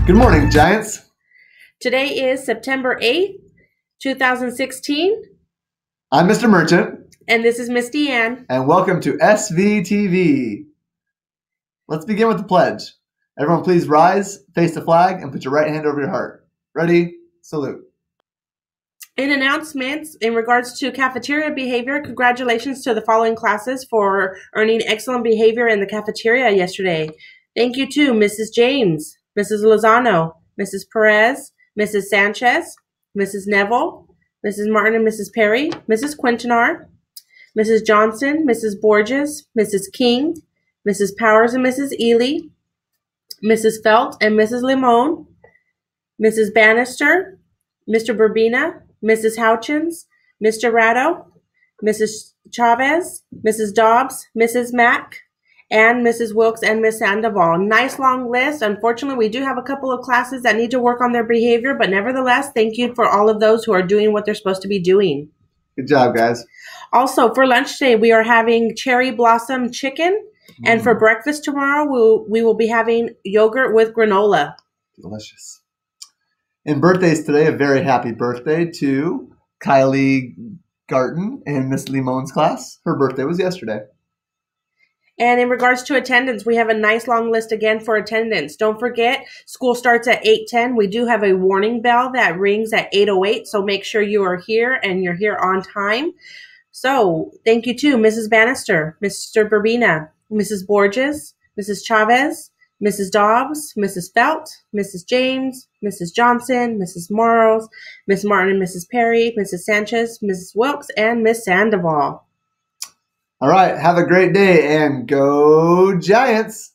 Good morning, Giants. Today is September 8th, 2016, I'm Mr. Merchant, and this is Miss Deanne. and welcome to SVTV. Let's begin with the pledge. Everyone please rise, face the flag, and put your right hand over your heart. Ready? Salute. In announcements in regards to cafeteria behavior, congratulations to the following classes for earning excellent behavior in the cafeteria yesterday. Thank you to Mrs. James, Mrs. Lozano, Mrs. Perez, Mrs. Sanchez, Mrs. Neville, Mrs. Martin and Mrs. Perry, Mrs. Quintanar, Mrs. Johnson, Mrs. Borges, Mrs. King, Mrs. Powers and Mrs. Ely, Mrs. Felt and Mrs. Limon, Mrs. Bannister, Mr. Burbina, Mrs. Houchins, Mr. Ratto, Mrs. Chavez, Mrs. Dobbs, Mrs. Mack, and Mrs. Wilkes and Miss Sandoval. Nice long list. Unfortunately, we do have a couple of classes that need to work on their behavior, but nevertheless, thank you for all of those who are doing what they're supposed to be doing. Good job, guys. Also, for lunch today, we are having cherry blossom chicken, and for breakfast tomorrow, we will be having yogurt with granola. Delicious. And birthdays today, a very happy birthday to Kylie Garten in Miss Limon's class. Her birthday was yesterday. And in regards to attendance, we have a nice long list again for attendance. Don't forget, school starts at 8:10. We do have a warning bell that rings at 8:08, so make sure you are here and you're here on time. So thank you to Mrs. Bannister, Mr. Burbina, Mrs. Borges, Mrs. Chavez, Mrs. Dobbs, Mrs. Felt, Mrs. James, Mrs. Johnson, Mrs. Morrows, Miss Martin and Mrs. Perry, Mrs. Sanchez, Mrs. Wilkes, and Miss Sandoval. All right, have a great day and go Giants.